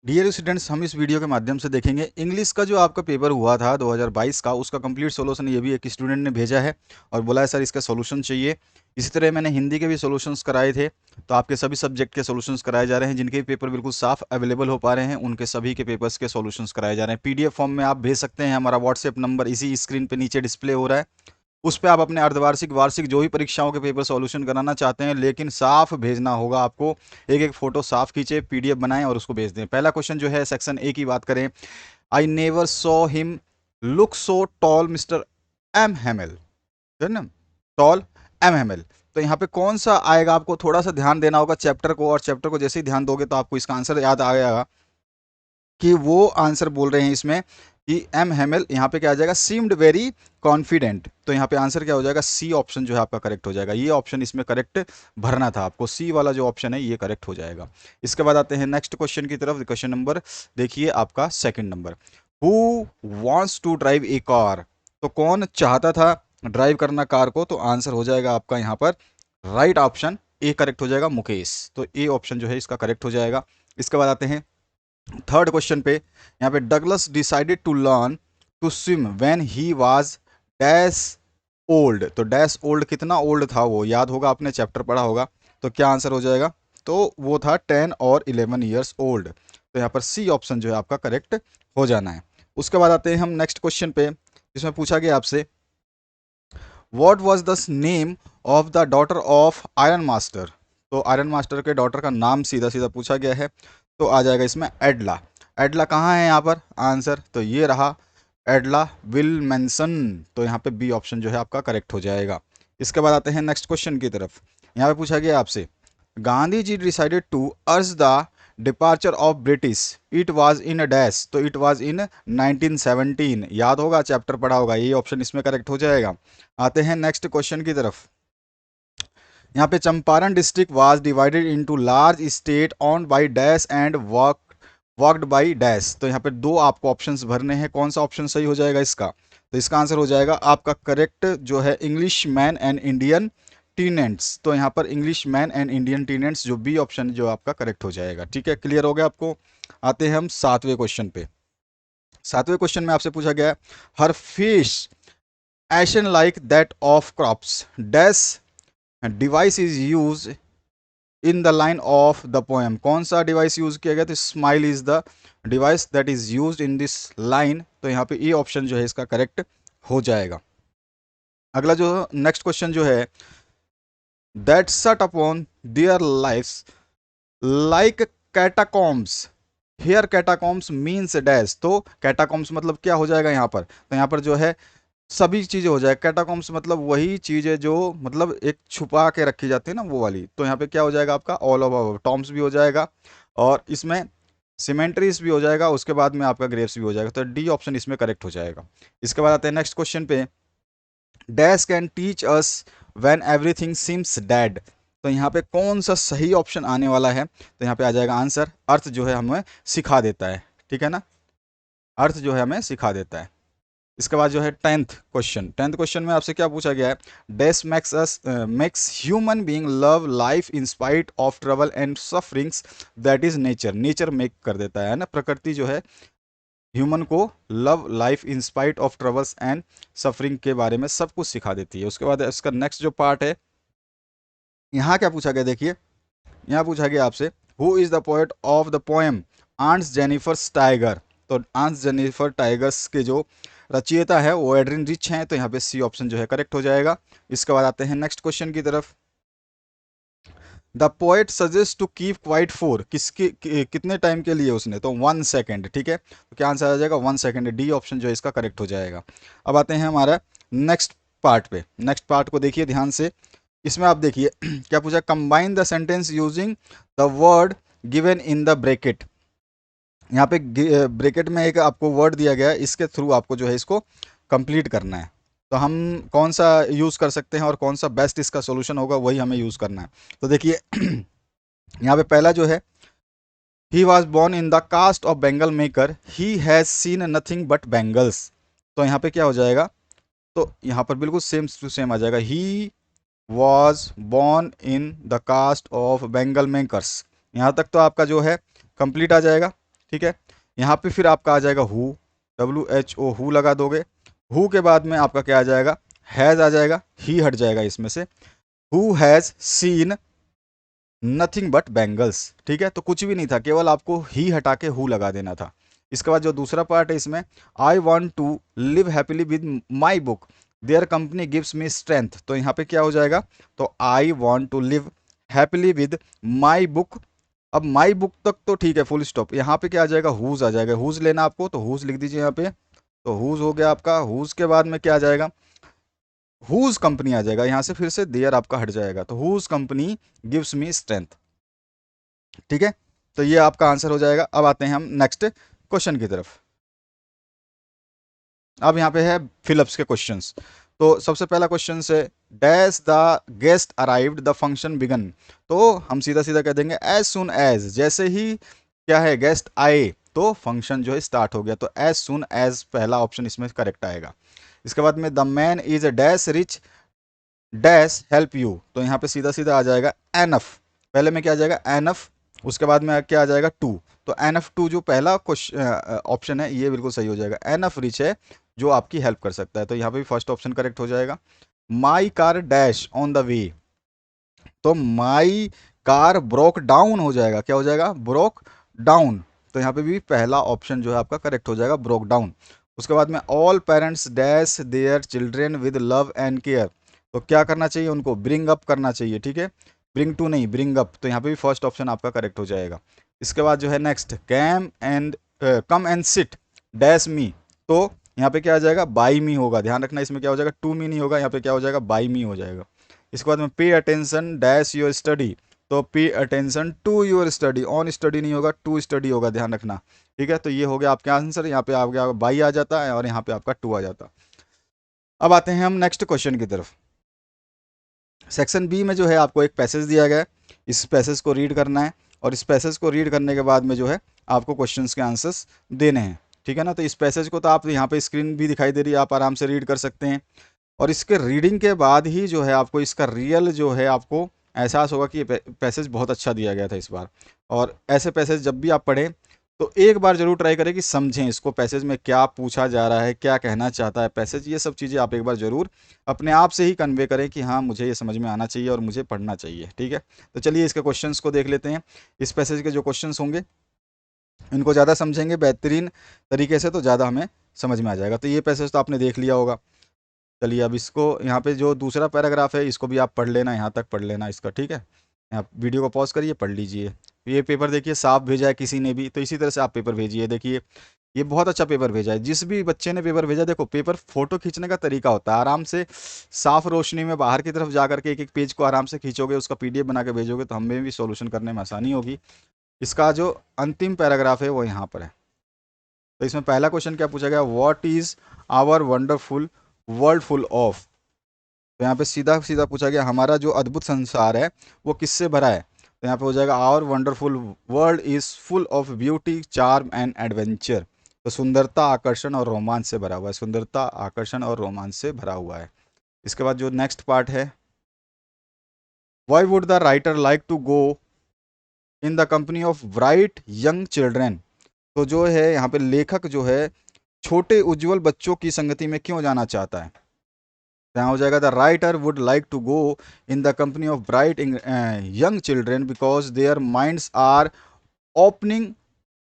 Dear students, हम इस video के माध्यम से देखेंगे इंग्लिश का जो आपका पेपर हुआ था 2022 का, उसका कंप्लीट सॉल्यूशन ये भी एक स्टूडेंट ने भेजा है और बोला है सर इसका सॉल्यूशन चाहिए। इसी तरह मैंने हिंदी के भी सॉल्यूशंस कराए थे, तो आपके सभी सब्जेक्ट के सॉल्यूशंस कराए जा रहे हैं। जिनके पेपर बिल्कुल साफ अवेलेबल हो पा रहे हैं उनके सभी के पेपर्स के सॉल्यूशंस कराए जा रहे हैं। पीडीएफ फॉर्म में आप भेज सकते हैं। हमारा व्हाट्सएप नंबर इसी स्क्रीन पर नीचे डिस्प्ले हो रहा है। उस पे आप अपने अर्धवार्षिक वार्षिक जो भी परीक्षाओं के पेपर सॉल्यूशन कराना चाहते हैं, लेकिन साफ भेजना होगा आपको। एक एक फोटो साफ खींचे, पीडीएफ बनाएं और उसको भेज दें। पहला क्वेश्चन जो है सेक्शन ए की बात करें। I never saw him look so tall mister M Hamel, है ना, टॉल एम हेमल। तो यहाँ पे कौन सा आएगा, आपको थोड़ा सा ध्यान देना होगा चैप्टर को, और चैप्टर को जैसे ही ध्यान दोगे तो आपको इसका आंसर याद आ जाएगा कि वो आंसर बोल रहे हैं इसमें कि एम हेमल। यहाँ पे क्या आ जाएगा, सीम्ड वेरी कॉन्फिडेंट। तो यहाँ पे आंसर क्या हो जाएगा, सी ऑप्शन जो है आपका करेक्ट हो जाएगा। ये ऑप्शन इसमें करेक्ट भरना था आपको, सी वाला जो ऑप्शन है ये करेक्ट हो जाएगा। इसके बाद आते हैं नेक्स्ट क्वेश्चन की तरफ। क्वेश्चन नंबर देखिए आपका second number, who wants to drive a car. तो कौन चाहता था ड्राइव करना कार को, तो आंसर हो जाएगा आपका यहाँ पर राइट ऑप्शन ए करेक्ट हो जाएगा, मुकेश। तो ए ऑप्शन जो है इसका करेक्ट हो जाएगा। इसके बाद आते हैं थर्ड क्वेश्चन पे। यहाँ पे Douglas decided to learn to swim when he was dash old. तो डैश ओल्ड, कितना ओल्ड था वो, याद होगा, आपने चैप्टर पढ़ा होगा। तो क्या आंसर हो जाएगा, तो वो था 10 और 11 ईयर्स ओल्ड। तो यहाँ पर सी ऑप्शन जो है आपका करेक्ट हो जाना है। उसके बाद आते हैं हम नेक्स्ट क्वेश्चन पे, जिसमें पूछा गया आपसे what was the name of the daughter of iron master. तो आयरन मास्टर के डॉटर का नाम सीधा सीधा पूछा गया है, तो आ जाएगा इसमें एडला। एडला कहाँ है यहाँ पर आंसर, तो ये रहा एडला विलमेंसन। तो यहाँ पे बी ऑप्शन जो है आपका करेक्ट हो जाएगा। इसके बाद आते हैं नेक्स्ट क्वेश्चन की तरफ। यहाँ पे पूछा गया आपसे Gandhi ji decided to urge the departure of British, it was in dash. तो इट वाज इन 1917, याद होगा, चैप्टर पढ़ा होगा। ये ऑप्शन इसमें करेक्ट हो जाएगा। आते हैं नेक्स्ट क्वेश्चन की तरफ। यहाँ पे Champaran district was divided into large state on by dash and worked by dash. तो यहाँ पे दो आपको ऑप्शंस भरने हैं, कौन सा ऑप्शन सही हो जाएगा इसका, तो इसका आंसर हो जाएगा आपका करेक्ट जो है English man and Indian tenants. तो यहाँ पर English man and Indian tenants जो बी ऑप्शन जो आपका करेक्ट हो जाएगा। ठीक है, क्लियर हो गया आपको। आते हैं हम सातवें क्वेश्चन पे। सातवें क्वेश्चन में आपसे पूछा गया है personification like that of crops dash device is use in the line of the poem. कौन सा डिवाइस यूज किया गया, तो simile is the device that is use in this line. तो यहाँ पे ए ऑप्शन जो है इसका करेक्ट हो जाएगा। अगला जो नेक्स्ट क्वेश्चन जो है that sat upon their lives like catacombs, here catacombs means dash. तो कैटाकॉम्स मतलब क्या हो जाएगा यहाँ पर, तो यहाँ पर जो है सभी चीज़ें हो जाए। कैटाकॉम्स मतलब वही चीज़ है जो मतलब एक छुपा के रखी जाती है ना, वो वाली। तो यहाँ पे क्या हो जाएगा आपका ऑल ओवर टॉम्स भी हो जाएगा, और इसमें सीमेंट्रीज भी हो जाएगा, उसके बाद में आपका ग्रेप्स भी हो जाएगा। तो डी ऑप्शन इसमें करेक्ट हो जाएगा। इसके बाद आते हैं नेक्स्ट क्वेश्चन पे dash can teach us when everything seems dead. तो यहाँ पे कौन सा सही ऑप्शन आने वाला है, तो यहाँ पे आ जाएगा आंसर अर्थ जो है हमें सिखा देता है। ठीक है ना, अर्थ जो है हमें सिखा देता है। इसके बाद जो है टेंथ क्वेश्चन में आपसे क्या पूछा गया है dash makes human being love life in spite of trouble and sufferings, that is nature. Nature make कर देता है ना, प्रकृति जो है ह्यूमन को love life in spite of troubles and suffering के बारे में सब कुछ सिखा देती है। उसके बाद इसका नेक्स्ट जो पार्ट है, यहाँ क्या पूछा गया देखिए, यहाँ पूछा गया आपसे who is the poet of the poem aunts Jennifer's tiger. तो आंट्स जेनिफर टाइगर्स के जो रचयिता है वो एड्रिन रिच हैं। तो यहाँ पे सी ऑप्शन जो है करेक्ट हो जाएगा। इसके बाद आते हैं नेक्स्ट क्वेश्चन की तरफ। The poet suggest to keep quiet for, कितने टाइम के लिए उसने, तो 1 सेकेंड। ठीक है, तो क्या आंसर आ जाएगा 1 सेकेंड। डी ऑप्शन जो है इसका करेक्ट हो जाएगा। अब आते हैं हमारा नेक्स्ट पार्ट पे। नेक्स्ट पार्ट को देखिए ध्यान से। इसमें आप देखिए क्या पूछा, combine the sentence using the word given in the bracket. यहाँ पे ब्रैकेट में एक आपको वर्ड दिया गया है, इसके थ्रू आपको जो है इसको कंप्लीट करना है। तो हम कौन सा यूज़ कर सकते हैं और कौन सा बेस्ट इसका सॉल्यूशन होगा, वही हमें यूज़ करना है। तो देखिए यहाँ पे पहला जो है he was born in the caste of bangle maker he has seen nothing but bangles. तो यहाँ पे क्या हो जाएगा, तो यहाँ पर बिल्कुल सेम टू सेम आ जाएगा he was born in the caste of bangle makers. यहाँ तक तो आपका जो है कंप्लीट आ जाएगा। ठीक है। यहाँ पे फिर आपका आ जाएगा हु, WHO, हु लगा दोगे। हु के बाद में आपका क्या आ जाएगा, हैज़ आ जाएगा, ही हट जाएगा इसमें से। Who has seen nothing but bangles, ठीक है। तो कुछ भी नहीं था, केवल आपको ही हटा के हु लगा देना था। इसके बाद जो दूसरा पार्ट है इसमें, I want to live happily with my book, their company gives me strength. तो यहाँ पे क्या हो जाएगा, तो I want to live happily with my book. अब माई बुक तक तो ठीक है, फुल स्टॉप। यहाँ पे क्या आ जाएगा, हुज आ जाएगा। हुज लेना आपको, तो हुज लिख दीजिए यहाँ पे। तो हुज हो गया आपका। हुज के बाद में क्या आ जाएगा, हुज कंपनी आ जाएगा। यहाँ से फिर से देयर आपका हट जाएगा, तो whose company gives me strength, ठीक है। तो ये आपका आंसर हो जाएगा। अब आते हैं हम नेक्स्ट क्वेश्चन की तरफ। अब यहाँ पे है फिलिप्स के क्वेश्चंस। तो सबसे पहला क्वेश्चन है, dash the guest arrived the function began. तो हम सीधा सीधा कह देंगे एज सुन एज, जैसे ही क्या है गेस्ट आए तो फंक्शन जो है स्टार्ट हो गया। तो एज सुन एज पहला ऑप्शन इसमें करेक्ट आएगा। इसके बाद में the man is a dash rich dash help you. तो यहाँ पे सीधा सीधा आ जाएगा एनफ। पहले में क्या आ जाएगा, एनफ। उसके बाद में क्या आ जाएगा, टू। तो एनफ टू जो पहला क्वेश्चन ऑप्शन है ये बिल्कुल सही हो जाएगा। एनफ रिच है जो आपकी हेल्प कर सकता है, तो यहाँ पे भी फर्स्ट ऑप्शन करेक्ट हो जाएगा। My car dash on the way. तो माई कार ब्रोक डाउन हो जाएगा, क्या हो जाएगा, ब्रोक डाउन। तो यहाँ पे भी पहला ऑप्शन जो है आपका करेक्ट हो जाएगा, ब्रोक डाउन। उसके बाद में all parents dash their children with love and care. तो क्या करना चाहिए उनको, ब्रिंग अप करना चाहिए, ठीक है। ब्रिंग टू नहीं, ब्रिंग अप। तो यहाँ पे भी फर्स्ट ऑप्शन आपका करेक्ट हो जाएगा। इसके बाद जो है next, came and come and sit dash me. तो यहाँ पे क्या आ जाएगा, बाई मी होगा। ध्यान रखना इसमें क्या हो जाएगा, टू मी नहीं होगा, यहाँ पे क्या हो जाएगा, बाई मी हो जाएगा। इसके बाद में pay attention dash your study. तो pay attention to your study, on study नहीं होगा, टू स्टडी होगा, ध्यान रखना, ठीक है। तो ये हो गया आपके आंसर। यहाँ पे आपका बाई आ जाता है और यहाँ पे आपका टू आ जाता। अब आते हैं हम नेक्स्ट क्वेश्चन की तरफ। सेक्शन बी में जो है आपको एक पैसेज दिया गया है, इस पैसेज को रीड करना है और इस पैसेज को रीड करने के बाद में जो है आपको क्वेश्चंस के आंसर्स देने हैं, ठीक है ना। तो इस पैसेज को तो आप यहाँ पे स्क्रीन भी दिखाई दे रही है, आप आराम से रीड कर सकते हैं। और इसके रीडिंग के बाद ही जो है आपको इसका रियल जो है आपको एहसास होगा कि ये पैसेज बहुत अच्छा दिया गया था इस बार। और ऐसे पैसेज जब भी आप पढ़ें तो एक बार जरूर ट्राई करें कि समझें इसको, पैसेज में क्या पूछा जा रहा है, क्या कहना चाहता है पैसेज। ये सब चीज़ें आप एक बार जरूर अपने आप से ही कन्वे करें कि हाँ मुझे ये समझ में आना चाहिए और मुझे पढ़ना चाहिए, ठीक है। तो चलिए इसके क्वेश्चंस को देख लेते हैं। इस पैसेज के जो क्वेश्चंस होंगे इनको ज़्यादा समझेंगे बेहतरीन तरीके से तो ज़्यादा हमें समझ में आ जाएगा। तो ये पैसेज तो आपने देख लिया होगा। चलिए अब इसको यहाँ पे जो दूसरा पैराग्राफ है इसको भी आप पढ़ लेना, यहाँ तक पढ़ लेना इसका, ठीक है। आप वीडियो को पॉज करिए, पढ़ लीजिए। ये पेपर देखिए साफ भेजा है किसी ने भी, तो इसी तरह से आप पेपर भेजिए। देखिए ये बहुत अच्छा पेपर भेजा है, जिस भी बच्चे ने पेपर भेजा। देखो पेपर फोटो खींचने का तरीका होता है, आराम से साफ रोशनी में बाहर की तरफ जा करके एक एक पेज को आराम से खींचोगे, उसका PDF बना के भेजोगे तो हमें भी सॉल्यूशन करने में आसानी होगी। इसका जो अंतिम पैराग्राफ है वो यहाँ पर है। तो इसमें पहला क्वेश्चन क्या पूछा गया, what is our wonderful world full of. तो यहाँ पे सीधा सीधा पूछा गया हमारा जो अद्भुत संसार है वो किससे भरा है। तो यहाँ पे हो जाएगा our wonderful world is full of beauty charm and adventure. तो सुंदरता आकर्षण और रोमांच से भरा हुआ है, सुंदरता आकर्षण और रोमांच से भरा हुआ है। इसके बाद जो नेक्स्ट पार्ट है, why would the writer like to go in the company of bright young children. तो जो है यहाँ पे लेखक जो है छोटे उज्जवल बच्चों की संगति में क्यों जाना चाहता है। यहाँ हो जाएगा the writer would like to go in the company of bright young children because their minds are opening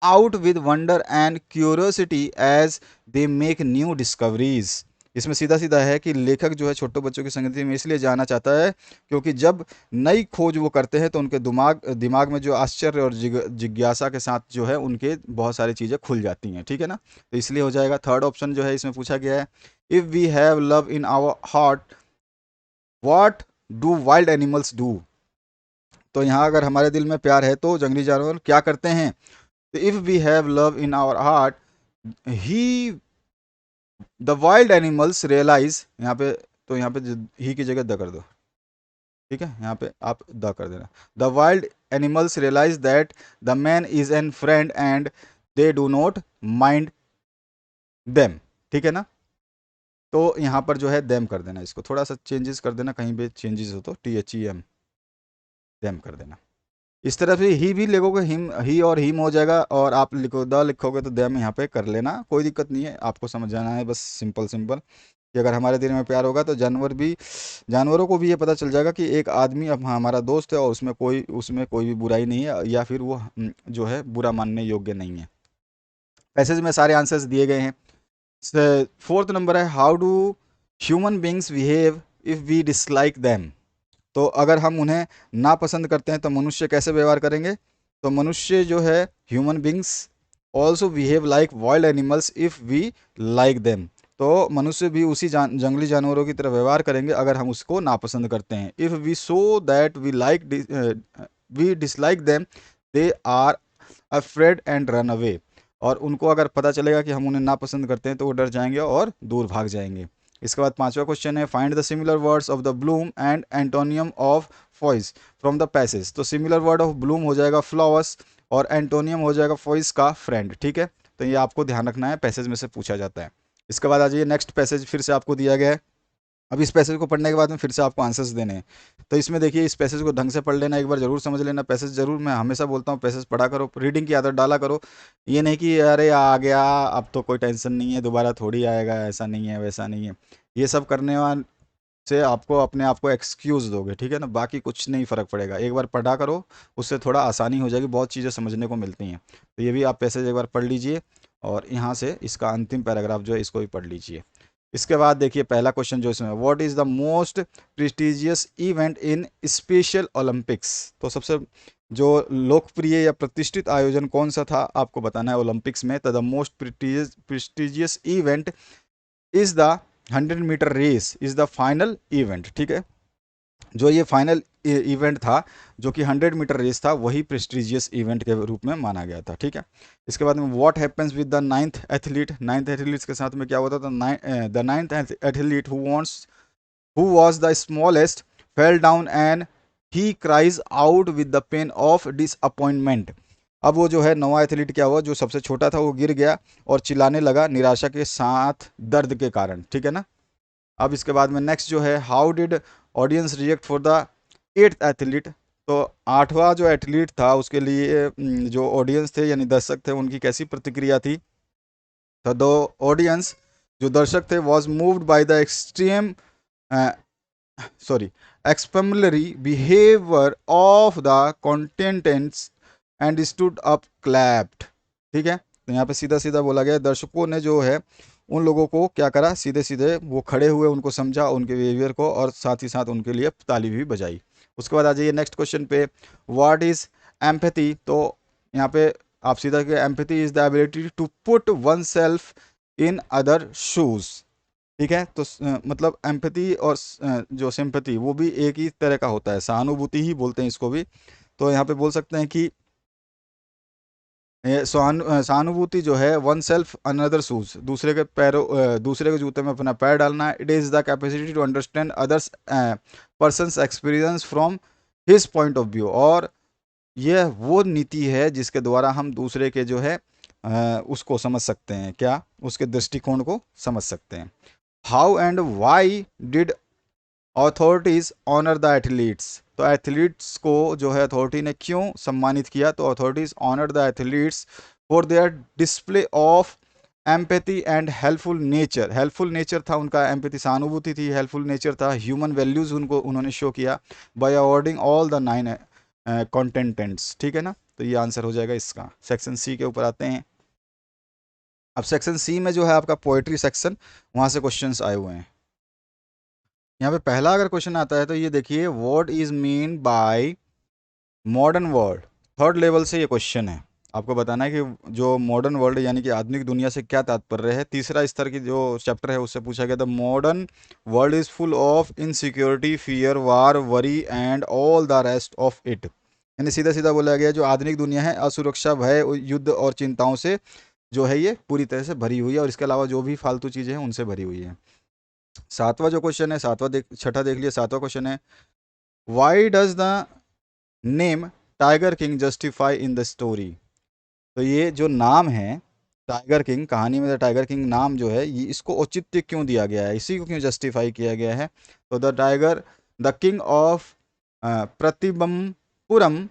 out with wonder and curiosity as they make new discoveries. इसमें सीधा सीधा है कि लेखक जो है छोटे बच्चों की संगति में इसलिए जाना चाहता है क्योंकि जब नई खोज वो करते हैं तो उनके दिमाग दिमाग में जो आश्चर्य और जिज्ञासा के साथ जो है उनके बहुत सारी चीज़ें खुल जाती हैं, ठीक है ना। तो इसलिए हो जाएगा थर्ड ऑप्शन जो है इसमें पूछा गया है, if we have love in our heart what do wild animals do. तो यहाँ अगर हमारे दिल में प्यार है तो जंगली जानवर क्या करते हैं। तो if we have love in our heart he the wild animals realize, यहाँ पे तो यहाँ पे ही की जगह द कर दो, ठीक है। यहाँ पे आप द कर देना। The wild animals realize that the man is an friend and they do not mind them, ठीक है ना। तो यहाँ पर जो है देम कर देना, इसको थोड़ा सा चेंजेस कर देना, कहीं पे चेंजेस हो तो THEM देम कर देना। इस तरह से ही भी लिखोगे, हिम ही और हिम हो जाएगा, और आप लिखो द लिखोगे तो द में यहाँ पे कर लेना, कोई दिक्कत नहीं है, आपको समझ जाना है बस सिंपल सिंपल कि अगर हमारे दिल में प्यार होगा तो जानवरों को भी ये पता चल जाएगा कि एक आदमी अब हमारा दोस्त है और उसमें कोई भी बुराई नहीं है, या फिर वो जो है बुरा मानने योग्य नहीं है। पैसेज में सारे आंसर्स दिए गए हैं। फोर्थ नंबर है, how do human beings behave if we dislike them. तो अगर हम उन्हें नापसंद करते हैं तो मनुष्य कैसे व्यवहार करेंगे। तो मनुष्य जो है, human beings also behave like wild animals if we like them. तो मनुष्य भी उसी जंगली जानवरों की तरह व्यवहार करेंगे अगर हम उसको नापसंद करते हैं। If we so that we dislike them, they are afraid and run away. और उनको अगर पता चलेगा कि हम उन्हें नापसंद करते हैं तो वो डर जाएंगे और दूर भाग जाएंगे। इसके बाद पांचवा क्वेश्चन है, find the similar words of the bloom and antonym of foes from the passage. तो सिमिलर वर्ड ऑफ ब्लूम हो जाएगा फ्लावर्स, और एंटोनियम हो जाएगा फॉइस का फ्रेंड। ठीक है, तो ये आपको ध्यान रखना है, पैसेज में से पूछा जाता है। इसके बाद आ जाइए, नेक्स्ट पैसेज फिर से आपको दिया गया है। अब इस पैसेज को पढ़ने के बाद में फिर से आपको आंसर्स देने हैं। तो इसमें देखिए, इस पैसेज को ढंग से पढ़ लेना, एक बार जरूर समझ लेना पैसेज जरूर। मैं हमेशा बोलता हूँ पैसेज पढ़ा करो, रीडिंग की आदत डाला करो। ये नहीं कि अरे आ गया अब तो कोई टेंशन नहीं है, दोबारा थोड़ी आएगा, ऐसा नहीं है वैसा नहीं है। ये सब करने से आपको अपने आप को एक्सक्यूज़ दोगे, ठीक है ना, बाकी कुछ नहीं फ़र्क पड़ेगा। एक बार पढ़ा करो, उससे थोड़ा आसानी हो जाएगी, बहुत चीज़ें समझने को मिलती हैं। तो ये भी आप पैसेज एक बार पढ़ लीजिए, और यहाँ से इसका अंतिम पैराग्राफ जो है इसको भी पढ़ लीजिए। इसके बाद देखिए पहला क्वेश्चन जो इसमें, what is the most prestigious event in special Olympics. तो सबसे जो लोकप्रिय या प्रतिष्ठित आयोजन कौन सा था आपको बताना है ओलंपिक्स में। तो the most prestigious event is the 100 metre race is the final event. ठीक है, जो ये फाइनल इवेंट था, जो कि 100 मीटर रेस था, वही प्रेस्टिजियस इवेंट के रूप में माना गया था। ठीक है, इसके बाद में what happens with the ninth athlete. Ninth athletes के साथ में क्या होता था। The ninth athlete who was the smallest fell down and he cries out with the pain of disappointment. अब वो जो है नौवां एथलीट क्या हुआ, जो सबसे छोटा था वो गिर गया और चिल्लाने लगा निराशा के साथ, दर्द के कारण। ठीक है ना। अब इसके बाद में नेक्स्ट जो है, how did audience react for the eighth athlete. तो आठवां जो एथलीट था उसके लिए जो ऑडियंस थे यानी दर्शक थे, उनकी कैसी प्रतिक्रिया थी। तो दो ऑडियंस, जो दर्शक थे, was moved by the extreme exemplary behaviour of the contestants and stood up clapped. ठीक है, तो यहाँ पे सीधा सीधा बोला गया, दर्शकों ने जो है उन लोगों को क्या करा, सीधे सीधे वो खड़े हुए, उनको समझा उनके बिहेवियर को, और साथ ही साथ उनके लिए ताली भी बजाई। उसके बाद आ जाइए नेक्स्ट क्वेश्चन पे, व्हाट इज एम्पैथी। तो यहाँ पे आप सीधा के, empathy is the ability to put one self in other shoes. ठीक है, तो मतलब एम्पैथी और जो सिंपैथी वो भी एक ही तरह का होता है, सहानुभूति ही बोलते हैं इसको भी। तो यहाँ पे बोल सकते हैं कि सहानुभूति जो है, वन सेल्फ अनदर शूज, दूसरे के पैरों दूसरे के जूते में अपना पैर डालना। It is the capacity to understand others persons experience from his point of view. और यह वो नीति है जिसके द्वारा हम दूसरे के जो है उसको समझ सकते हैं, क्या, उसके दृष्टिकोण को समझ सकते हैं। How and why did authorities honour the athletes. तो एथलीट्स को जो है अथॉरिटी ने क्यों सम्मानित किया। तो authorities honour the athletes for their display of empathy and helpful nature. Helpful nature था उनका, एम्पैथी सहानुभूति थी, हेल्पफुल नेचर था, ह्यूमन वैल्यूज उनको उन्होंने शो किया by awarding all the 9 contestants. ठीक है ना, तो ये आंसर हो जाएगा इसका। सेक्शन सी के ऊपर आते हैं। अब सेक्शन सी में जो है आपका पोएट्री सेक्शन, वहाँ से क्वेश्चंस आए हुए हैं। यहाँ पे पहला अगर क्वेश्चन आता है तो ये देखिए, what is mean by modern world. Third level से ये क्वेश्चन है, आपको बताना है कि जो मॉडर्न वर्ल्ड यानी कि आधुनिक दुनिया से क्या तात्पर्य है। तीसरा स्तर की जो चैप्टर है उससे पूछा गया था, modern world is full of insecurity, fear, war, worry and all the rest of it. यानी सीधा सीधा बोला गया, जो आधुनिक दुनिया है असुरक्षा, भय, युद्ध और चिंताओं से जो है ये पूरी तरह से भरी हुई है, और इसके अलावा जो भी फालतू चीज़ें हैं उनसे भरी हुई है। सातवां जो क्वेश्चन है, छठा देख लिया, सातवां क्वेश्चन है, why does the name tiger king justify in the story. तो ये जो नाम है टाइगर किंग, कहानी में द टाइगर किंग नाम जो है, ये इसको औचित्य क्यों दिया गया है, इसी को क्यों जस्टिफाई किया गया है। तो the tiger, the king of Pratibandapuram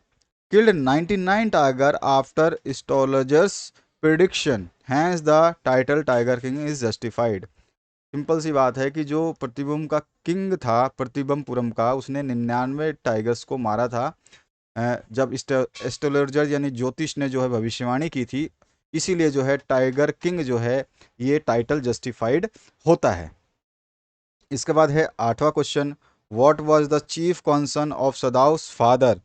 killed 99 tiger after astrologers prediction, hence the title Tiger King is justified। Simple सी बात है कि जो प्रतिबिंब का किंग था प्रतिबंपुरम का, उसने 99 टाइगर्स को मारा था जब एस्ट्रोलॉजर यानी ज्योतिष ने जो है भविष्यवाणी की थी, इसीलिए जो है टाइगर किंग जो है ये टाइटल जस्टिफाइड होता है। इसके बाद है 8वां question, what was the chief concern of Sadao's father.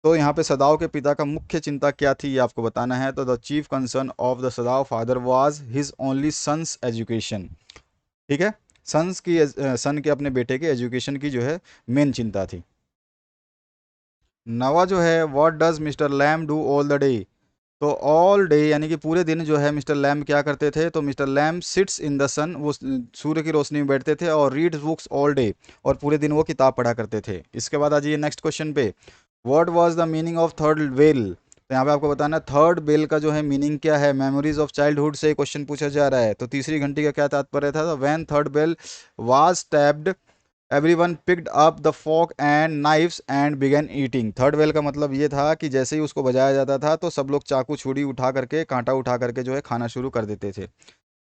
तो यहाँ पे सदाव के पिता का मुख्य चिंता क्या थी ये आपको बताना है। तो the chief concern of the सदाव father was his only son's education. ठीक है, सन के अपने बेटे के एजुकेशन की जो है मेन चिंता थी। नवा जो है, what does Mr Lamb do all the day. तो ऑल डे यानी कि पूरे दिन जो है मिस्टर लैम क्या करते थे। तो mister Lamb sits in the sun, वो सूर्य की रोशनी में बैठते थे और रीड बुक्स ऑल डे, और पूरे दिन वो किताब पढ़ा करते थे। इसके बाद आ जाइए नेक्स्ट क्वेश्चन पे, what was the meaning of third bell. तो यहाँ पे आपको बताना है थर्ड बेल का जो है मीनिंग क्या है। मेमोरीज ऑफ चाइल्डहुड से क्वेश्चन पूछा जा रहा है। तो तीसरी घंटी का क्या तात्पर्य था। तो when third bell was tapped everyone picked up the fork and knifes and began eating. Third bell का मतलब ये था कि जैसे ही उसको बजाया जाता था तो सब लोग चाकू छुरी उठा करके, कांटा उठा करके जो है खाना शुरू कर देते थे।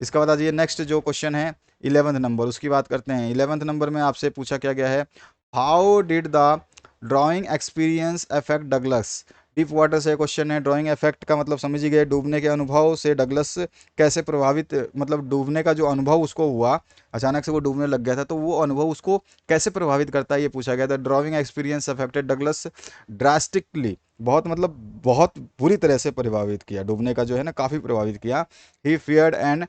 इसका बाद आ जाइए नेक्स्ट जो क्वेश्चन है 11th नंबर, उसकी बात करते हैं। 11th नंबर में आपसे पूछा क्या गया है, how did the drawing experience affect Douglas. Deep water से क्वेश्चन है। ड्राइंग इफेक्ट का मतलब समझ ही गए, डूबने के अनुभव से डगलस कैसे प्रभावित, मतलब डूबने का जो अनुभव उसको हुआ, अचानक से वो डूबने लग गया था, तो वो अनुभव उसको कैसे प्रभावित करता है ये पूछा गया था। Drawing experience affected Douglas drastically, बहुत मतलब बहुत बुरी तरह से प्रभावित किया, डूबने का जो है ना काफ़ी प्रभावित किया। He feared and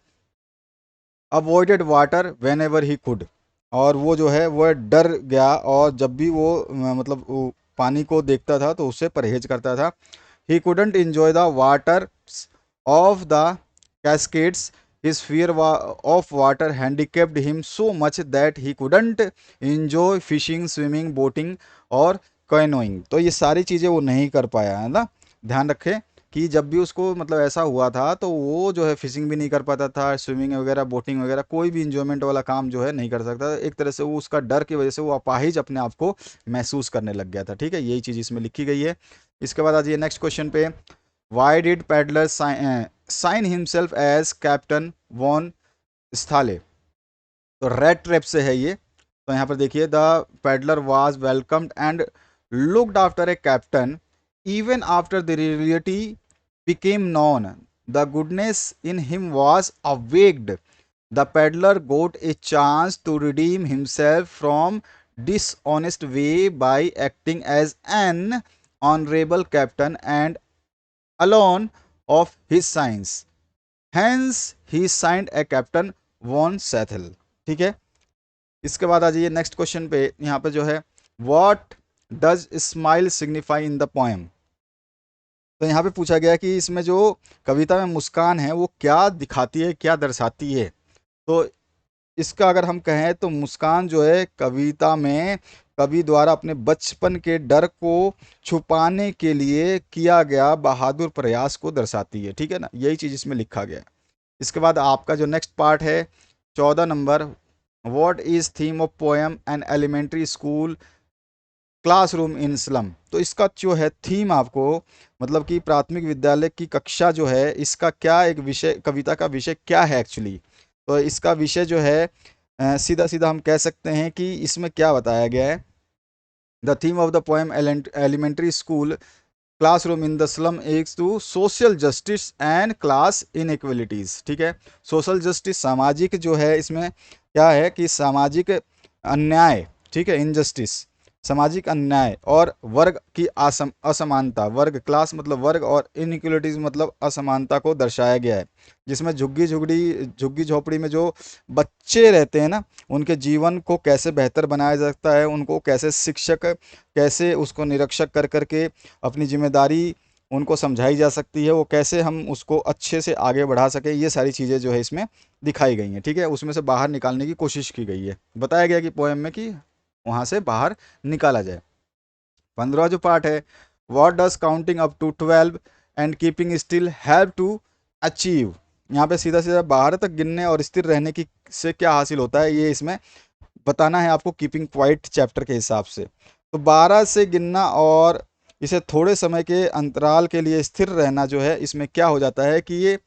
avoided water whenever he could, और वो जो है वह डर गया और जब भी वो मतलब वो पानी को देखता था तो उससे परहेज करता था। He couldn't enjoy the water of the cascades, his fear of water handicapped him so much that he couldn't enjoy fishing, swimming, boating और कैनोइंग। तो ये सारी चीज़ें वो नहीं कर पाया है ना। ध्यान रखें कि जब भी उसको मतलब ऐसा हुआ था तो वो जो है फिशिंग भी नहीं कर पाता था, स्विमिंग वगैरह, बोटिंग वगैरह, कोई भी इंजॉयमेंट वाला काम जो है नहीं कर सकता था। एक तरह से वो उसका डर की वजह से वो अपाहिज अपने आप को महसूस करने लग गया था। ठीक है, यही चीज़ इसमें लिखी गई है। इसके बाद आ जाइए नेक्स्ट क्वेश्चन पे, why did peddler sign himself as captain von Stahle. तो रेड ट्रैप से है ये। तो यहाँ पर देखिए, the peddler was welcomed and looked after a captain even after the reality became known, the goodness in him was awaked. The peddler got a chance to redeem himself from dishonest way by acting as an honorable captain and alone of his signs. Hence he signed a captain von Sethel। ठीक है, इसके बाद आ जाइए next question पे। यहाँ पे जो है, what does smile signify in the poem. तो यहाँ पे पूछा गया कि इसमें जो कविता में मुस्कान है वो क्या दिखाती है, क्या दर्शाती है। तो इसका अगर हम कहें तो मुस्कान जो है कविता में कवि द्वारा अपने बचपन के डर को छुपाने के लिए किया गया बहादुर प्रयास को दर्शाती है। ठीक है ना, यही चीज़ इसमें लिखा गया है। इसके बाद आपका जो नेक्स्ट पार्ट है 14 नंबर, what is theme of poem an elementary school classroom in slum. तो इसका जो है थीम आपको, मतलब कि प्राथमिक विद्यालय की कक्षा जो है, इसका क्या एक विषय, कविता का विषय क्या है एक्चुअली। तो इसका विषय जो है सीधा सीधा हम कह सकते हैं कि इसमें क्या बताया गया है, the theme of the poem elementary school classroom in the slum is to social justice and class inequalities. ठीक है, सोशल जस्टिस सामाजिक जो है, इसमें क्या है कि सामाजिक अन्याय, ठीक है, इनजस्टिस सामाजिक अन्याय और वर्ग की असमानता, वर्ग क्लास मतलब वर्ग और इनइक्वलिटीज मतलब असमानता को दर्शाया गया है। जिसमें झुग्गी झोपड़ी में जो बच्चे रहते हैं ना, उनके जीवन को कैसे बेहतर बनाया जा सकता है, उनको कैसे शिक्षक कैसे उसको निरीक्षक कर करके अपनी जिम्मेदारी उनको समझाई जा सकती है, वो कैसे हम उसको अच्छे से आगे बढ़ा सके, ये सारी चीज़ें जो है इसमें दिखाई गई हैं। ठीक है, उसमें से बाहर निकालने की कोशिश की गई है, बताया गया कि पोएम में कि वहाँ से बाहर निकाला जाए। 15 जो पार्ट है, what does counting up to 12 and keeping still have to achieve. यहाँ पे सीधा सीधा 12 तक गिनने और स्थिर रहने की से क्या हासिल होता है ये इसमें बताना है आपको, कीपिंग क्वाइट चैप्टर के हिसाब से। तो 12 से गिनना और इसे थोड़े समय के अंतराल के लिए स्थिर रहना जो है, इसमें क्या हो जाता है कि ये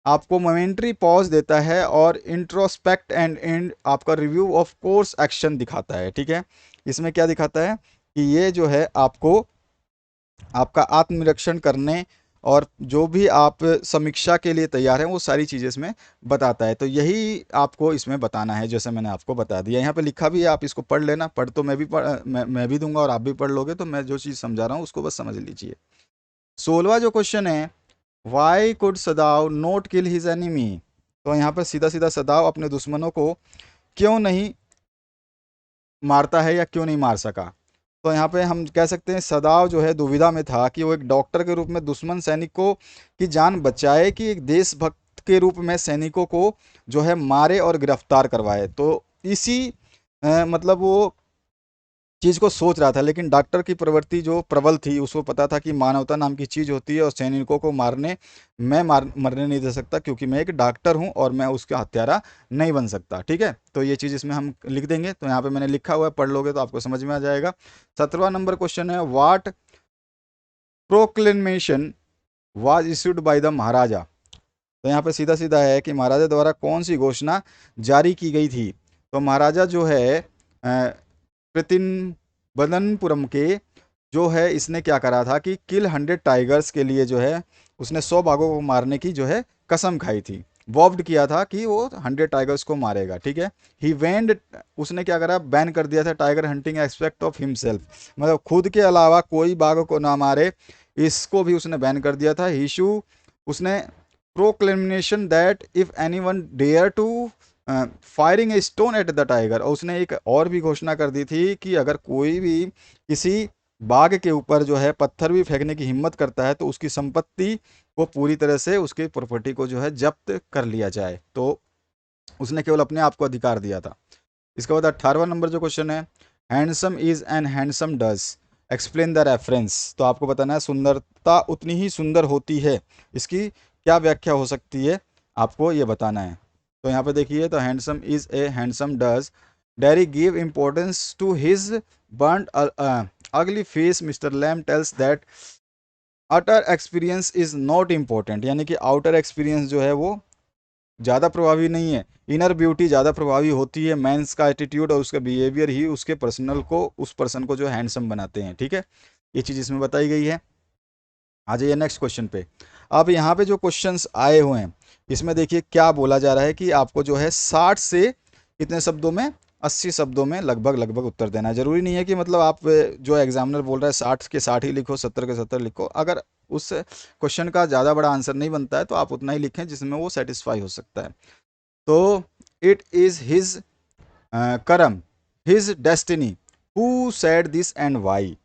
आपको मोमेंट्री पॉज देता है और इंट्रोस्पेक्ट एंड आपका रिव्यू ऑफ कोर्स एक्शन दिखाता है। ठीक है, इसमें क्या दिखाता है कि ये जो है आपको आपका आत्मनिरीक्षण करने और जो भी आप समीक्षा के लिए तैयार हैं वो सारी चीज़ें इसमें बताता है। तो यही आपको इसमें बताना है, जैसे मैंने आपको बता दिया। यहाँ पे लिखा भी है, आप इसको पढ़ लेना। पढ़ तो मैं भी दूंगा और आप भी पढ़ लोगे, तो मैं जो चीज़ समझा रहा हूँ उसको बस समझ लीजिए। 16वां जो क्वेश्चन है, Y could सदाव note kill his enemy. तो यहाँ पर सीधा सीधा सदाव अपने दुश्मनों को क्यों नहीं मारता है या क्यों नहीं मार सका। तो यहाँ पे हम कह सकते हैं सदाव जो है दुविधा में था कि वो एक डॉक्टर के रूप में दुश्मन सैनिकों की जान बचाए कि एक देशभक्त के रूप में सैनिकों को जो है मारे और गिरफ्तार करवाए। तो इसी मतलब वो चीज़ को सोच रहा था, लेकिन डॉक्टर की प्रवृत्ति जो प्रबल थी, उसको पता था कि मानवता नाम की चीज़ होती है और सैनिकों को मरने नहीं दे सकता, क्योंकि मैं एक डॉक्टर हूं और मैं उसका हत्यारा नहीं बन सकता। ठीक है, तो ये चीज़ इसमें हम लिख देंगे। तो यहाँ पे मैंने लिखा हुआ है, पढ़ लोगे तो आपको समझ में आ जाएगा। 17वां नंबर क्वेश्चन है, what proclamation was issued by the maharaja. तो यहाँ पे सीधा सीधा है कि महाराजा द्वारा कौन सी घोषणा जारी की गई थी। तो महाराजा जो है प्रतिनबदनपुरम के जो है, इसने क्या करा था कि किल 100 टाइगर्स के लिए जो है उसने 100 बाघों को मारने की जो है कसम खाई थी। वॉव्ड किया था कि वो 100 टाइगर्स को मारेगा। ठीक है, ही वेंड, उसने क्या करा, बैन कर दिया था tiger hunting aspect of himself, मतलब खुद के अलावा कोई बाघ को ना मारे, इसको भी उसने बैन कर दिया था। इशू, उसने proclamation that if anyone dare to firing a stone at the tiger, और उसने एक और भी घोषणा कर दी थी कि अगर कोई भी किसी बाघ के ऊपर जो है पत्थर भी फेंकने की हिम्मत करता है तो उसकी संपत्ति को पूरी तरह से, उसकी प्रॉपर्टी को जो है जब्त कर लिया जाए। तो उसने केवल अपने आप को अधिकार दिया था। इसके बाद 18वां नंबर जो क्वेश्चन है, handsome is and handsome does explain the reference. तो आपको बताना है सुंदरता उतनी ही सुंदर होती है, इसकी क्या व्याख्या हो सकती है, आपको ये बताना है। तो यहाँ पे देखिए, तो handsome is a handsome does Derry give importance to his burn ugly face, mister Lamb tells that outer experience is not important, यानी कि आउटर एक्सपीरियंस जो है वो ज़्यादा प्रभावी नहीं है, इनर ब्यूटी ज़्यादा प्रभावी होती है। मैंस का एटीट्यूड और उसका बिहेवियर ही उसके उस पर्सन को जो हैंडसम बनाते हैं। ठीक है, ये चीज़ इसमें बताई गई है। आ जाइए नेक्स्ट क्वेश्चन पे। अब यहाँ पे जो क्वेश्चंस आए हुए हैं, इसमें देखिए क्या बोला जा रहा है कि आपको जो है 60 से कितने शब्दों में, 80 शब्दों में लगभग लगभग उत्तर देना है। जरूरी नहीं है कि मतलब आप जो एग्जामिनर बोल रहा है 60 के 60 ही लिखो, 70 के 70 लिखो। अगर उस क्वेश्चन का ज़्यादा बड़ा आंसर नहीं बनता है तो आप उतना ही लिखें जिसमें वो सेटिस्फाई हो सकता है। तो it is his karma, his destiny, who said this and why.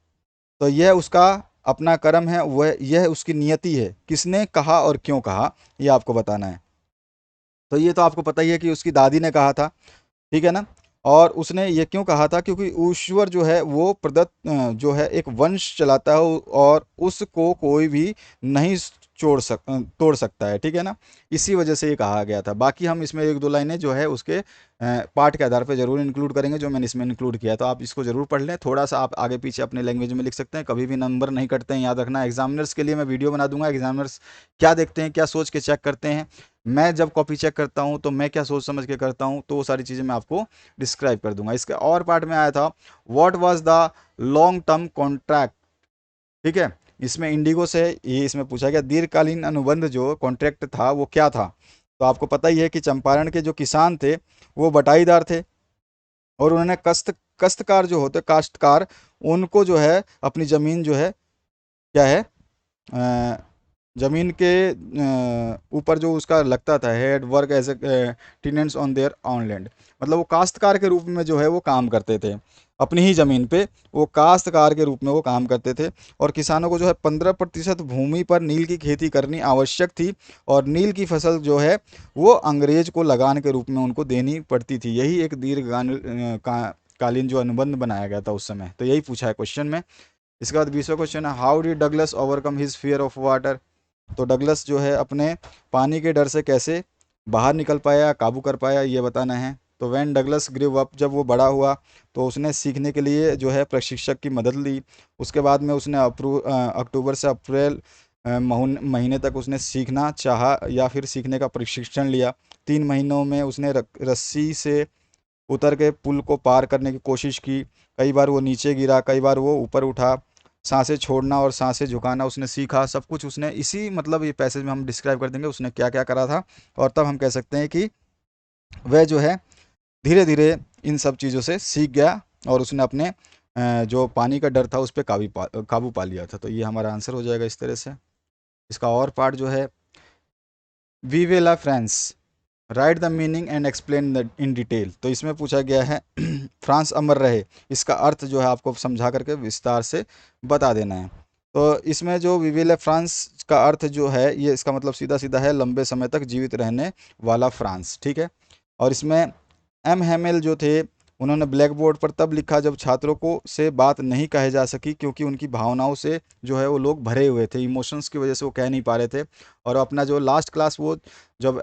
तो यह उसका अपना कर्म है, वह यह उसकी नियति है, किसने कहा और क्यों कहा, यह आपको बताना है। तो ये तो आपको पता ही है कि उसकी दादी ने कहा था। ठीक है ना, और उसने ये क्यों कहा था, क्योंकि ईश्वर जो है वो प्रदत्त जो है एक वंश चलाता है और उसको कोई भी नहीं तोड़ सकता है। ठीक है ना, इसी वजह से ये कहा गया था। बाकी हम इसमें एक दो लाइनें जो है उसके पार्ट के आधार पर जरूर इंक्लूड करेंगे, जो मैंने इसमें इंक्लूड किया। तो आप इसको जरूर पढ़ लें, थोड़ा सा आप आगे पीछे अपने लैंग्वेज में लिख सकते हैं, कभी भी नंबर नहीं कटते हैं, याद रखना। एग्जामिनर्स के लिए मैं वीडियो बना दूंगा, एग्जामिनर्स क्या देखते हैं, क्या सोच के चेक करते हैं, मैं जब कॉपी चेक करता हूं तो मैं क्या सोच समझ के करता हूं, तो वो सारी चीज़ें मैं आपको डिस्क्राइब कर दूंगा। इसके और पार्ट में आया था, what was the long term contract. ठीक है, इसमें इंडिगो से ये इसमें पूछा गया दीर्घकालीन अनुबंध जो कॉन्ट्रैक्ट था वो क्या था। तो आपको पता ही है कि चंपारण के जो किसान थे वो बटाईदार थे, और उन्होंने कष्टकार जो होते काश्तकार, उनको जो है अपनी ज़मीन जो है क्या है, जमीन के ऊपर जो उसका लगता था, had work as a tenants on their own land, मतलब वो काश्तकार के रूप में जो है वो काम करते थे अपनी ही ज़मीन पे, वो काश्तकार के रूप में वो काम करते थे। और किसानों को जो है 15% भूमि पर नील की खेती करनी आवश्यक थी, और नील की फसल जो है वो अंग्रेज को लगान के रूप में उनको देनी पड़ती थी। यही एक कालीन जो अनुबंध बनाया गया था उस समय। तो यही पूछा है क्वेश्चन में। इसके बाद 20वां क्वेश्चन है, how did Douglas overcome his fear of water. तो डगलस जो है अपने पानी के डर से कैसे बाहर निकल पाया, काबू कर पाया, ये बताना है। तो वैन डगलस ग्रेव अप, जब वो बड़ा हुआ तो उसने सीखने के लिए जो है प्रशिक्षक की मदद ली। उसके बाद में उसने अक्टूबर से अप्रैल महीने तक उसने सीखना चाहा या फिर सीखने का प्रशिक्षण लिया। 3 महीनों में उसने रस्सी से उतर के पुल को पार करने की कोशिश की। कई बार वो नीचे गिरा, कई बार वो ऊपर उठा। सांसें छोड़ना और सांसें झुकाना उसने सीखा। सब कुछ उसने इसी मतलब ये पैसेज में हम डिस्क्राइब कर देंगे उसने क्या क्या करा था। और तब हम कह सकते हैं कि वह जो है धीरे धीरे इन सब चीज़ों से सीख गया और उसने अपने जो पानी का डर था उस पर काबू पा लिया था। तो ये हमारा आंसर हो जाएगा इस तरह से। इसका और पार्ट जो है, vive la France, write the meaning and explain the in detail. तो इसमें पूछा गया है फ्रांस अमर रहे, इसका अर्थ जो है आपको समझा करके विस्तार से बता देना है। तो इसमें जो विविल फ्रांस का अर्थ जो है, ये इसका मतलब सीधा सीधा है लंबे समय तक जीवित रहने वाला फ्रांस, ठीक है। और इसमें एम हेमेल जो थे, उन्होंने ब्लैक बोर्ड पर तब लिखा जब छात्रों को से बात नहीं कही जा सकी, क्योंकि उनकी भावनाओं से जो है वो लोग भरे हुए थे, इमोशंस की वजह से वो कह नहीं पा रहे थे। और अपना जो लास्ट क्लास वो जब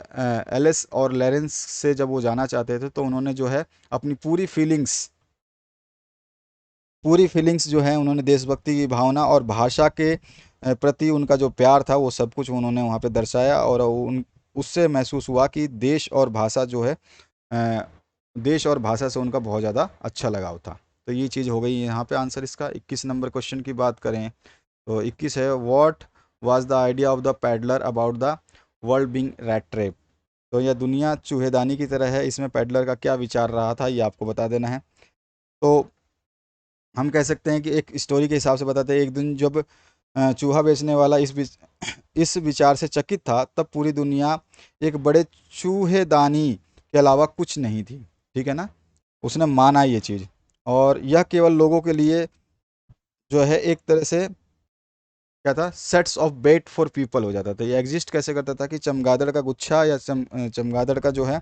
एलिस और लॉरेंस से जब वो जाना चाहते थे तो उन्होंने जो है अपनी पूरी फीलिंग्स जो है उन्होंने देशभक्ति की भावना और भाषा के प्रति उनका जो प्यार था वो सब कुछ उन्होंने वहाँ पे दर्शाया। और उन उससे महसूस हुआ कि अ, देश और भाषा से उनका बहुत ज़्यादा अच्छा लगाव था। तो ये चीज़ हो गई यहाँ पे आंसर इसका। 21 नंबर क्वेश्चन की बात करें तो 21 है, what was the idea of the peddler about the world being rat trap. तो यह दुनिया चूहेदानी की तरह है, इसमें पैडलर का क्या विचार रहा था ये आपको बता देना है। तो हम कह सकते हैं कि एक स्टोरी के हिसाब से बताते हैं, एक दिन जब चूहा बेचने वाला इस विचार से चकित था, तब पूरी दुनिया एक बड़े चूहेदानी के अलावा कुछ नहीं थी, ठीक है ना। उसने माना ये चीज़, और यह केवल लोगों के लिए जो है एक तरह से क्या था, sets of bet for people हो जाता था। ये एग्जिस्ट कैसे करता था कि चमगादड़ का गुच्छा या चमगादड़ का जो है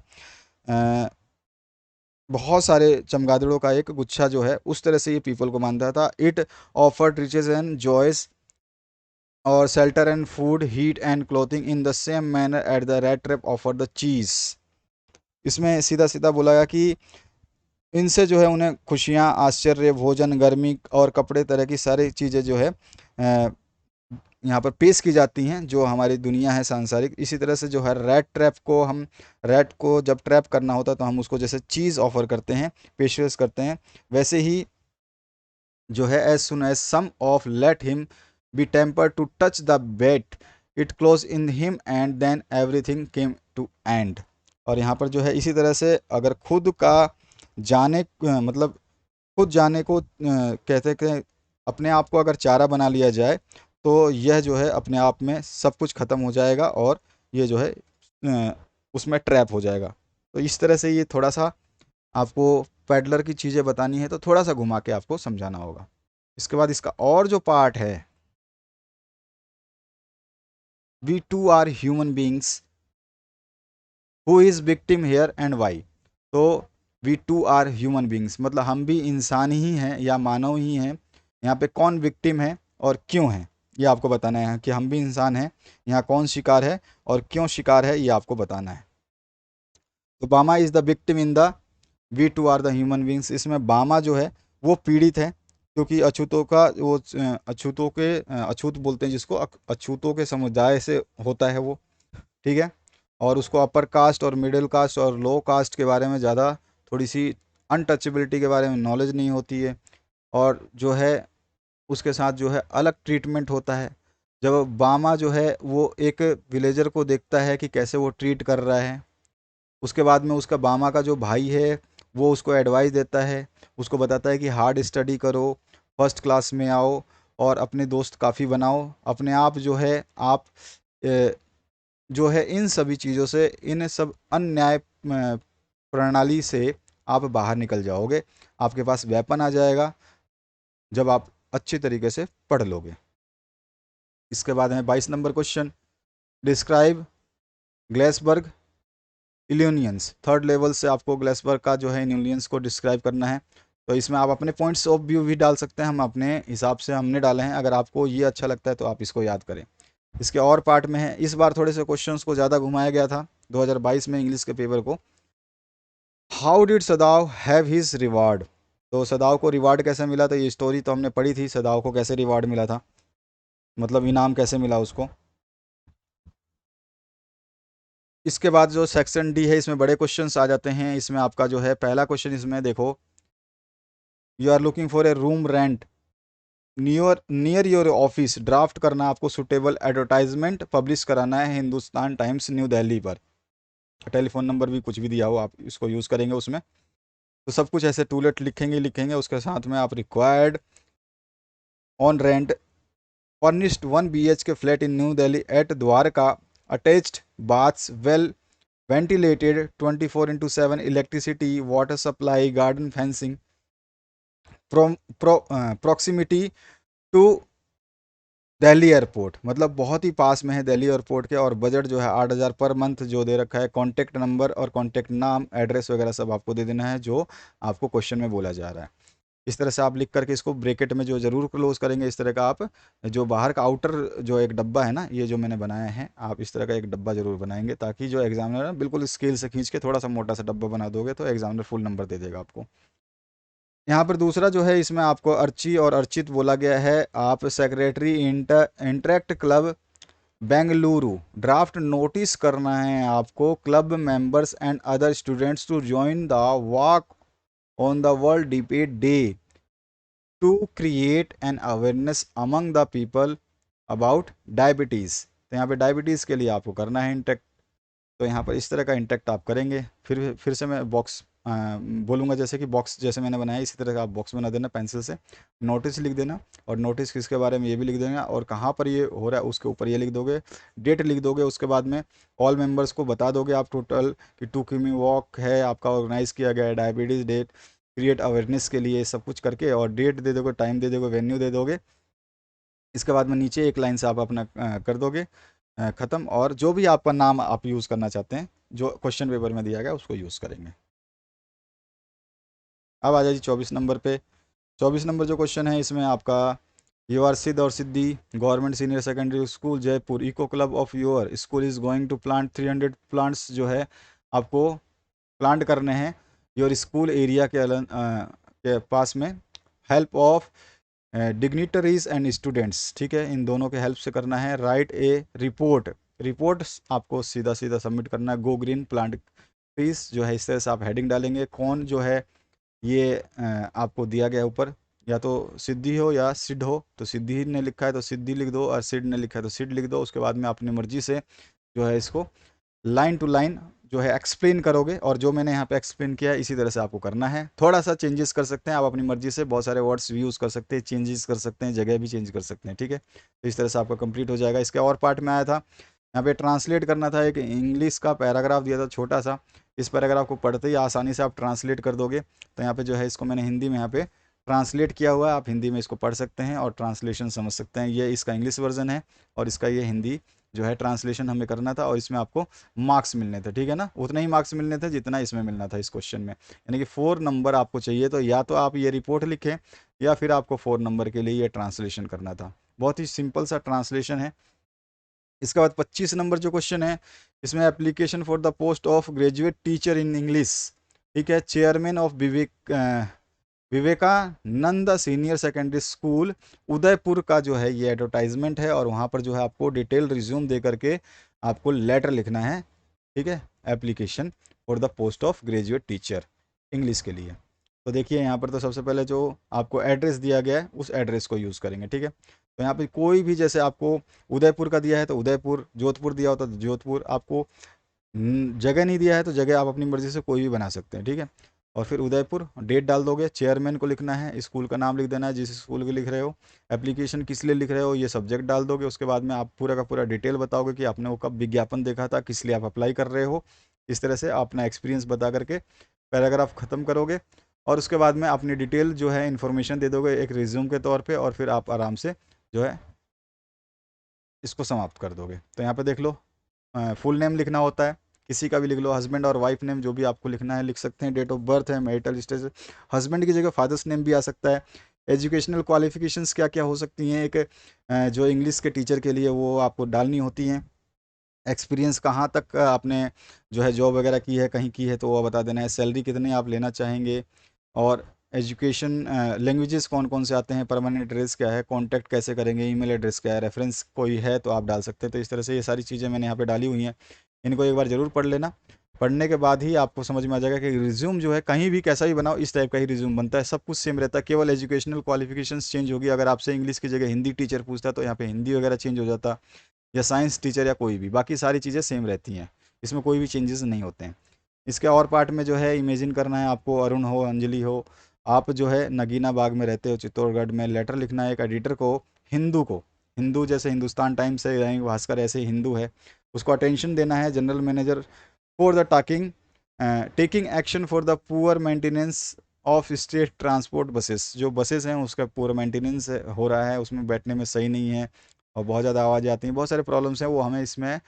बहुत सारे चमगादड़ों का एक गुच्छा जो है, उस तरह से ये पीपल को मानता था। It offered riches and joys और shelter and food, heat and clothing in the same manner at the rattrap offer the cheese. इसमें सीधा सीधा बोला गया कि इनसे जो है उन्हें खुशियाँ, आश्चर्य, भोजन, गर्मी और कपड़े तरह की सारी चीज़ें जो है यहाँ पर पेश की जाती हैं जो हमारी दुनिया है सांसारिक। इसी तरह से जो है रैट को जब ट्रैप करना होता है तो हम उसको जैसे चीज़ ऑफर करते हैं, पेशकश करते हैं, वैसे ही जो है as soon as some of let him be temper to touch the bet it close in him and then everything came to end. और यहाँ पर जो है इसी तरह से अगर खुद का जाने मतलब खुद जाने को कहते हैं, अपने आप को अगर चारा बना लिया जाए तो यह जो है अपने आप में सब कुछ ख़त्म हो जाएगा और ये जो है उसमें ट्रैप हो जाएगा। तो इस तरह से ये थोड़ा सा आपको पैडलर की चीज़ें बतानी है तो थोड़ा सा घुमा के आपको समझाना होगा। इसके बाद इसका और जो पार्ट है, we to are human beings, who is victim here and why. तो we to are human beings मतलब हम भी इंसान ही हैं या मानव ही हैं। यहाँ पे कौन विक्टिम है और क्यों है ये आपको बताना है, कि हम भी इंसान हैं, यहाँ कौन शिकार है और क्यों शिकार है ये आपको बताना है। तो Bama is the victim in the we to are the human beings. इसमें बामा जो है वो पीड़ित है, क्योंकि अछूतों का वो अछूत बोलते हैं जिसको, अछूतों के समुदाय से होता है वो, ठीक है। और उसको अपर कास्ट और मिडिल कास्ट और लो कास्ट के बारे में ज़्यादा थोड़ी सी अनटचेबिलिटी के बारे में नॉलेज नहीं होती है। और जो है उसके साथ जो है अलग ट्रीटमेंट होता है। जब बामा जो है वो एक विलेजर को देखता है कि कैसे वो ट्रीट कर रहा है, उसके बाद में उसका बामा का जो भाई है वो उसको एडवाइस देता है, उसको बताता है कि हार्ड स्टडी करो, फर्स्ट क्लास में आओ और अपने दोस्त काफ़ी बनाओ, अपने आप जो है आप जो है इन सभी चीज़ों से, इन सब अन्याय प्रणाली से आप बाहर निकल जाओगे, आपके पास वेपन आ जाएगा जब आप अच्छी तरीके से पढ़ लोगे। इसके बाद है 22 नंबर question, describe Galesburg Illinois. Third level से आपको ग्लेसबर्ग का जो है इल्यूनियंस को डिस्क्राइब करना है। तो इसमें आप अपने पॉइंट्स ऑफ व्यू भी डाल सकते हैं, हम अपने हिसाब से हमने डाले हैं, अगर आपको ये अच्छा लगता है तो आप इसको याद करें। इसके और पार्ट में है, इस बार थोड़े से क्वेश्चंस को ज़्यादा घुमाया गया था 2022 में इंग्लिश के पेपर को। How did सदाव have his reward. तो सदाव को रिवार्ड कैसे मिला, तो ये स्टोरी तो हमने पढ़ी थी, सदाव को कैसे रिवार्ड मिला था, मतलब इनाम कैसे मिला उसको। इसके बाद जो सेक्शन डी है इसमें बड़े क्वेश्चंस आ जाते हैं। इसमें आपका जो है पहला क्वेश्चन इसमें देखो, you are looking for a room rent near your office, draft करना आपको सुटेबल एडवर्टाइजमेंट पब्लिश कराना है हिंदुस्तान टाइम्स न्यू दिल्ली पर। टेलीफोन नंबर भी कुछ भी दिया हो आप इसको यूज़ करेंगे उसमें। तो सब कुछ ऐसे टूलेट लिखेंगे उसके साथ में आप required on rent furnished 1 BHK flat in New Delhi at Dwarka, attached baths, well ventilated, 24/7 electricity, water supply, garden fencing, proximity to Delhi airport, मतलब बहुत ही पास में है दिल्ली एयरपोर्ट के, और बजट जो है 8,000 पर मंथ जो दे रखा है। कॉन्टैक्ट नंबर और कॉन्टैक्ट नाम एड्रेस वगैरह सब आपको दे देना है जो आपको क्वेश्चन में बोला जा रहा है। इस तरह से आप लिख करके इसको ब्रैकेट में जो ज़रूर क्लोज करेंगे, इस तरह का आप जो बाहर का आउटर जो एक डब्बा है ना, ये जो मैंने बनाया है, आप इस तरह का एक डब्बा ज़रूर बनाएंगे ताकि जो एग्जामिनर है बिल्कुल स्केल से खींच के थोड़ा सा मोटा सा डब्बा बना दोगे तो एग्जामिनर फुल नंबर दे देगा आपको। यहाँ पर दूसरा जो है इसमें आपको अर्ची और अर्चित बोला गया है। आप secretary interact club Bengaluru, draft notice करना है आपको club members and other students to join the walk on the world debate day to create an awareness among the people about diabetes. तो यहाँ पे डायबिटीज़ के लिए आपको करना है इंटेक्ट। तो यहाँ पर इस तरह का इंटेक्ट आप करेंगे। फिर से मैं बॉक्स बोलूँगा, जैसे कि बॉक्स जैसे मैंने बनाया इसी तरह का आप बॉक्स बना देना पेंसिल से, नोटिस लिख देना, और नोटिस किसके बारे में ये भी लिख देना, और कहाँ पर ये हो रहा है उसके ऊपर ये लिख दोगे, डेट लिख दोगे। उसके बाद में ऑल मेंबर्स को बता दोगे आप टोटल कि 2 किमी वॉक है आपका ऑर्गेनाइज किया गया है डायबिटीज़ डेट क्रिएट अवेयरनेस के लिए, सब कुछ करके, और डेट दे दोगे, टाइम दे दोगे, वेन्यू दे दोगे। इसके बाद में नीचे एक लाइन से आप अपना कर दोगे ख़त्म, और जो भी आपका नाम आप यूज़ करना चाहते हैं जो क्वेश्चन पेपर में दिया गया उसको यूज़ करेंगे। अब आ जाइए 24 नंबर पे। 24 नंबर जो क्वेश्चन है इसमें आपका, यू आर सिद्ध और Siddhi government senior secondary school Jaipur eco club of your school is going to plant 300 plants जो है आपको प्लांट करने हैं योर स्कूल एरिया के पास में, help of dignitaries and students. ठीक है, इन दोनों के हेल्प से करना है। राइट ए रिपोर्ट, रिपोर्ट आपको सीधा सीधा सबमिट करना है। गो ग्रीन प्लांट ट्रीज जो है, इस तरह से आप हेडिंग डालेंगे। कौन जो है ये आपको दिया गया है ऊपर, या तो सिद्धि हो या सिड हो, तो सिद्धि ने लिखा है तो सिद्धि लिख दो, और सिड ने लिखा है तो सिड लिख दो। उसके बाद में अपनी मर्जी से जो है इसको लाइन टू लाइन जो है एक्सप्लेन करोगे, और जो मैंने यहाँ पे एक्सप्लेन किया है इसी तरह से आपको करना है। थोड़ा सा चेंजेस कर सकते हैं आप अपनी मर्जी से, बहुत सारे वर्ड्स भी यूज़ कर सकते हैं, चेंजेस कर सकते हैं, जगह भी चेंज कर सकते हैं। ठीक है, तो इस तरह से आपका कंप्लीट हो जाएगा। इसके और पार्ट में आया था, यहाँ पे ट्रांसलेट करना था, एक इंग्लिश का पैराग्राफ दिया था छोटा सा। इस पैराग्राफ को पढ़ते ही आसानी से आप ट्रांसलेट कर दोगे। तो यहाँ पे जो है इसको मैंने हिंदी में यहाँ पे ट्रांसलेट किया हुआ है, आप हिंदी में इसको पढ़ सकते हैं और ट्रांसलेशन समझ सकते हैं। ये इसका इंग्लिश वर्जन है और इसका ये हिंदी जो है ट्रांसलेशन हमें करना था, और इसमें आपको मार्क्स मिलने थे। ठीक है ना, उतने ही मार्क्स मिलने थे जितना इसमें मिलना था इस क्वेश्चन में, यानी कि 4 नंबर आपको चाहिए। तो या तो आप ये रिपोर्ट लिखें या फिर आपको 4 नंबर के लिए ये ट्रांसलेशन करना था। बहुत ही सिंपल सा ट्रांसलेशन है। इसके बाद 25 नंबर जो क्वेश्चन है इसमें, application for the post of graduate teacher in English. ठीक है, chairman of Vivekananda senior secondary school Udaipur का जो है ये एडवर्टाइजमेंट है, और वहाँ पर जो है आपको डिटेल रिज्यूम दे करके आपको लेटर लिखना है। ठीक है, application for the post of graduate teacher English के लिए। तो देखिए यहाँ पर तो सबसे पहले जो आपको एड्रेस दिया गया है उस एड्रेस को यूज़ करेंगे। ठीक है, तो यहाँ पे कोई भी, जैसे आपको उदयपुर का दिया है तो उदयपुर, जोधपुर दिया होता तो जोधपुर, आपको जगह नहीं दिया है तो जगह आप अपनी मर्ज़ी से कोई भी बना सकते हैं। ठीक है, और फिर उदयपुर डेट डाल दोगे, चेयरमैन को लिखना है, स्कूल का नाम लिख देना है जिस स्कूल के लिख रहे हो, एप्लीकेशन किस लिए लिख रहे हो ये सब्जेक्ट डाल दोगे। उसके बाद में आप पूरा का पूरा डिटेल बताओगे कि आपने वो कब विज्ञापन देखा था, किस लिए आप अप्लाई कर रहे हो। इस तरह से आप अपना एक्सपीरियंस बता करके पैराग्राफ ख़त्म करोगे, और उसके बाद में अपनी डिटेल जो है इन्फॉर्मेशन दे दोगे एक रिज्यूम के तौर पे, और फिर आप आराम से जो है इसको समाप्त कर दोगे। तो यहाँ पे देख लो, फुल नेम लिखना होता है, किसी का भी लिख लो, हस्बैंड और वाइफ नेम जो भी आपको लिखना है लिख सकते हैं। डेट ऑफ बर्थ है, मैरिटल स्टेटस, हस्बैंड की जगह फादर्स नेम भी आ सकता है। एजुकेशनल क्वालिफिकेशंस क्या क्या हो सकती हैं, एक जो इंग्लिश के टीचर के लिए वो आपको डालनी होती हैं। एक्सपीरियंस कहाँ तक आपने जो है जॉब वगैरह की है, कहीं की है तो वो बता देना है, सैलरी कितनी आप लेना चाहेंगे, और एजुकेशन, लैंग्वेजेस कौन कौन से आते हैं, परमानेंट एड्रेस क्या है, कांटेक्ट कैसे करेंगे, ईमेल एड्रेस क्या है, रेफरेंस कोई है तो आप डाल सकते हैं। तो इस तरह से ये सारी चीज़ें मैंने यहाँ पे डाली हुई हैं, इनको एक बार ज़रूर पढ़ लेना। पढ़ने के बाद ही आपको समझ में आ जाएगा कि रिज्यूम जो है कहीं भी कैसा भी बनाओ इस टाइप का ही रिज्यूम बनता है, सब कुछ सेम रहता है, केवल एजुकेशनल क्वालिफिकेशंस चेंज होगी। अगर आपसे इंग्लिश की जगह हिंदी टीचर पूछता है तो यहाँ पे हिंदी वगैरह चेंज हो जाता, या साइंस टीचर या कोई भी, बाकी सारी चीज़ें सेम रहती हैं, इसमें कोई भी चेंजेस नहीं होते हैं। इसके और पार्ट में जो है इमेजिन करना है आपको, अरुण हो, अंजलि हो, आप जो है नगीना बाग में रहते हो चित्तौड़गढ़ में, लेटर लिखना है एक एडिटर को, हिंदू जैसे हिंदुस्तान टाइम्स है, दैनिक भास्कर ऐसे हिंदू है, उसको अटेंशन देना है, general manager for the taking action for the poor maintenance of state transport buses, जो बसेस हैं उसका पूरा मेंटेनेंस हो रहा है, उसमें बैठने में सही नहीं है और बहुत ज़्यादा आवाज़ें आती हैं, बहुत सारे प्रॉब्लम्स हैं, वो हमें इसमें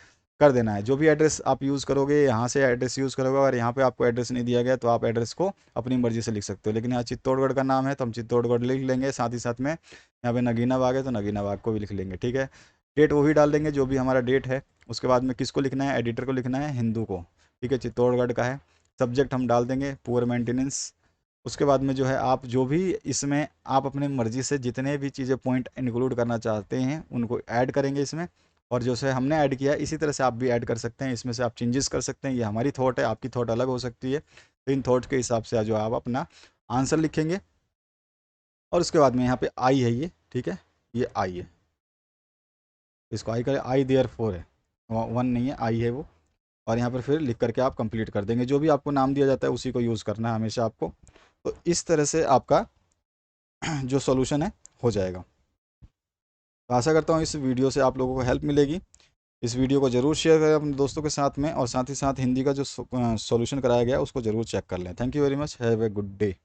कर देना है। जो भी एड्रेस आप यूज़ करोगे, यहाँ से एड्रेस यूज़ करोगे, अगर यहाँ पे आपको एड्रेस नहीं दिया गया तो आप एड्रेस को अपनी मर्ज़ी से लिख सकते हो, लेकिन यहाँ चित्तौड़गढ़ का नाम है तो हम चित्तौड़गढ़ लिख लेंगे, साथ ही साथ में यहाँ पे नगीना बाग है तो नगीना बाग को भी लिख लेंगे, ठीक है। डेट वही डाल देंगे जो भी हमारा डेट है, उसके बाद में किसको लिखना है, एडिटर को लिखना है, हिंदू को, ठीक है, चित्तौड़गढ़ का है। सब्जेक्ट हम डाल देंगे पुअर मेंटेनेंस। उसके बाद में जो है आप जो भी इसमें आप अपनी मर्ज़ी से जितने भी चीज़ें पॉइंट इंक्लूड करना चाहते हैं उनको ऐड करेंगे इसमें, और जो से हमने ऐड किया है इसी तरह से आप भी ऐड कर सकते हैं, इसमें से आप चेंजेस कर सकते हैं, ये हमारी थॉट है, आपकी थॉट अलग हो सकती है, तो इन थॉट के हिसाब से जो आप अपना आंसर लिखेंगे। और उसके बाद में यहाँ पे आई है ये, ठीक है, ये आई है, इसको आई करें, आई देयर फोर है, वन नहीं है, आई है वो, और यहाँ पर फिर लिख करके आप कंप्लीट कर देंगे, जो भी आपको नाम दिया जाता है उसी को यूज़ करना है हमेशा आपको। तो इस तरह से आपका जो सॉल्यूशन है हो जाएगा। तो आशा करता हूँ इस वीडियो से आप लोगों को हेल्प मिलेगी। इस वीडियो को ज़रूर शेयर करें अपने दोस्तों के साथ में, और साथ ही साथ हिंदी का जो सॉल्यूशन कराया गया है उसको ज़रूर चेक कर लें। Thank you very much, have a good day.